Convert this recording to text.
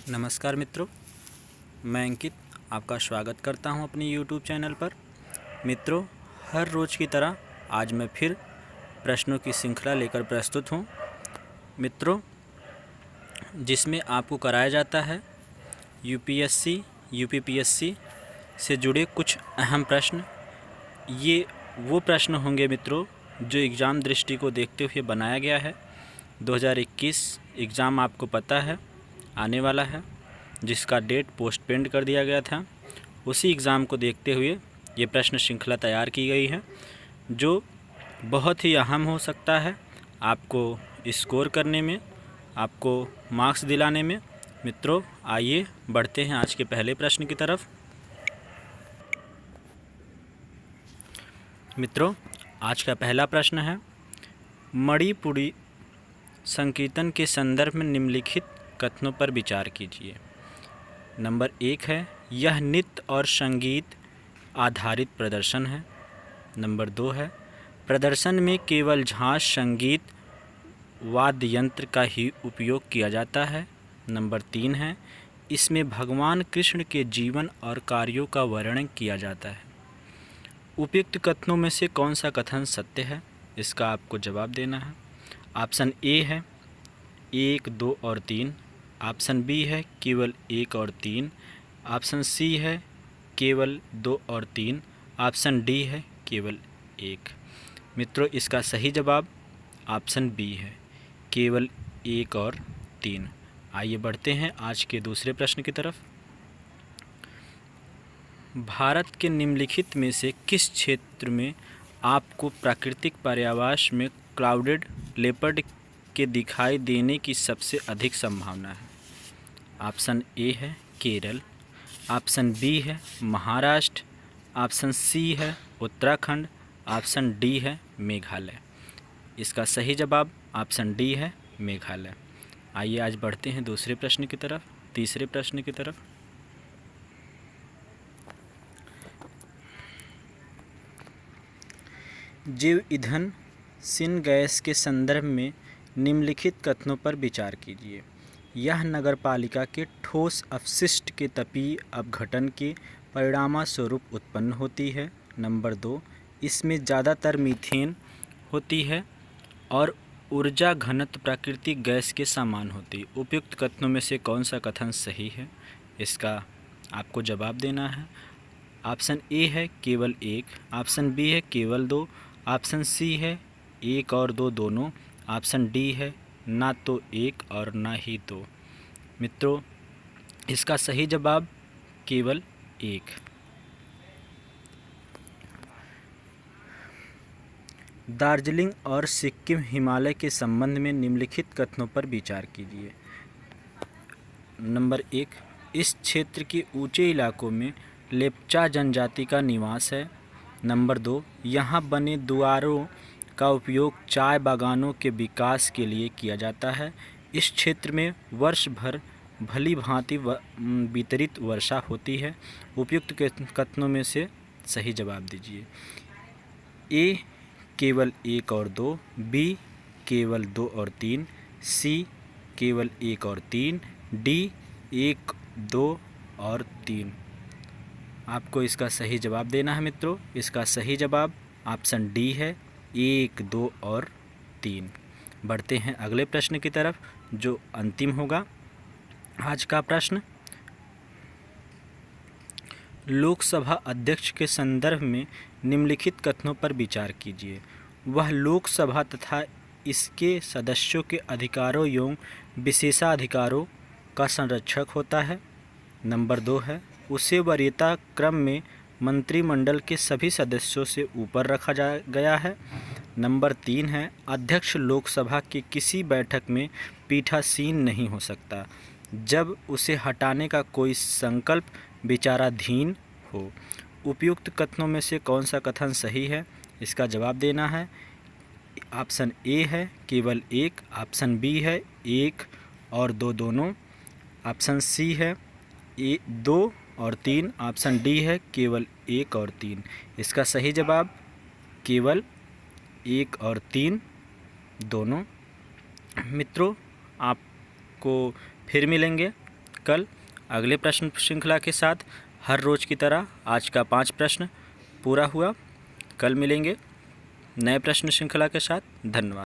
नमस्कार मित्रों, मैं अंकित आपका स्वागत करता हूं अपनी YouTube चैनल पर। मित्रों, हर रोज़ की तरह आज मैं फिर प्रश्नों की श्रृंखला लेकर प्रस्तुत हूं। मित्रों, जिसमें आपको कराया जाता है UPSC, UPPSC से जुड़े कुछ अहम प्रश्न। ये वो प्रश्न होंगे मित्रों जो एग्ज़ाम दृष्टि को देखते हुए बनाया गया है। 2021 एग्ज़ाम आपको पता है आने वाला है, जिसका डेट पोस्टपोन्ड कर दिया गया था। उसी एग्ज़ाम को देखते हुए ये प्रश्न श्रृंखला तैयार की गई है, जो बहुत ही अहम हो सकता है आपको स्कोर करने में, आपको मार्क्स दिलाने में। मित्रों, आइए बढ़ते हैं आज के पहले प्रश्न की तरफ। मित्रों, आज का पहला प्रश्न है, मणिपुरी संकीर्तन के संदर्भ में निम्नलिखित कथनों पर विचार कीजिए। नंबर 1 है, यह नृत्य और संगीत आधारित प्रदर्शन है। नंबर 2 है, प्रदर्शन में केवल झांझ संगीत वाद्य यंत्र का ही उपयोग किया जाता है। नंबर 3 है, इसमें भगवान कृष्ण के जीवन और कार्यों का वर्णन किया जाता है। उपयुक्त कथनों में से कौन सा कथन सत्य है, इसका आपको जवाब देना है। ऑप्शन ए है 1, 2 और 3। ऑप्शन बी है केवल 1 और 3। ऑप्शन सी है केवल 2 और 3। ऑप्शन डी है केवल 1। मित्रों, इसका सही जवाब ऑप्शन बी है, केवल 1 और 3। आइए बढ़ते हैं आज के दूसरे प्रश्न की तरफ। भारत के निम्नलिखित में से किस क्षेत्र में आपको प्राकृतिक पर्यावरण में क्लाउडेड लेपर्ड के दिखाई देने की सबसे अधिक संभावना है? ऑप्शन ए है केरल। ऑप्शन बी है महाराष्ट्र। ऑप्शन सी है उत्तराखंड। ऑप्शन डी है मेघालय। इसका सही जवाब ऑप्शन डी है मेघालय। आइए आज बढ़ते हैं दूसरे प्रश्न की तरफ, तीसरे प्रश्न की तरफ। जैव ईंधन सिन गैस के संदर्भ में निम्नलिखित कथनों पर विचार कीजिए। यह नगरपालिका के ठोस अपशिष्ट के तापीय अपघटन के परिणामस्वरूप उत्पन्न होती है। नंबर 2, इसमें ज़्यादातर मीथेन होती है और ऊर्जा घनत्व प्राकृतिक गैस के समान होती है। उपयुक्त कथनों में से कौन सा कथन सही है, इसका आपको जवाब देना है। ऑप्शन ए है केवल 1। ऑप्शन बी है केवल 2। ऑप्शन सी है 1 और 2 दोनों। ऑप्शन डी है ना तो 1 और ना ही 2। मित्रों, इसका सही जवाब केवल 1। दार्जिलिंग और सिक्किम हिमालय के संबंध में निम्नलिखित कथनों पर विचार कीजिए। नंबर 1, इस क्षेत्र के ऊंचे इलाकों में लेप्चा जनजाति का निवास है। नंबर 2, यहाँ बने द्वारों का उपयोग चाय बागानों के विकास के लिए किया जाता है। इस क्षेत्र में वर्ष भर भली भांति वितरित वर्षा होती है। उपयुक्त कथनों में से सही जवाब दीजिए। ए केवल 1 और 2, बी केवल 2 और 3, सी केवल 1 और 3, डी 1, 2 और 3। आपको इसका सही जवाब देना है मित्रों। इसका सही जवाब ऑप्शन डी है, 1, 2 और 3। बढ़ते हैं अगले प्रश्न की तरफ, जो अंतिम होगा आज का प्रश्न। लोकसभा अध्यक्ष के संदर्भ में निम्नलिखित कथनों पर विचार कीजिए। वह लोकसभा तथा इसके सदस्यों के अधिकारों एवं विशेषाधिकारों का संरक्षक होता है। नंबर 2 है, उसे वरीयता क्रम में मंत्रिमंडल के सभी सदस्यों से ऊपर रखा गया है। नंबर 3 है, अध्यक्ष लोकसभा की किसी बैठक में पीठासीन नहीं हो सकता जब उसे हटाने का कोई संकल्प विचाराधीन हो। उपयुक्त कथनों में से कौन सा कथन सही है, इसका जवाब देना है। ऑप्शन ए है केवल 1। ऑप्शन बी है 1 और 2 दोनों। ऑप्शन सी है 2 और 3। ऑप्शन डी है केवल 1 और 3। इसका सही जवाब केवल 1 और 3 दोनों। मित्रों, आपको फिर मिलेंगे कल अगले प्रश्न श्रृंखला के साथ। हर रोज़ की तरह आज का 5 प्रश्न पूरा हुआ। कल मिलेंगे नए प्रश्न श्रृंखला के साथ। धन्यवाद।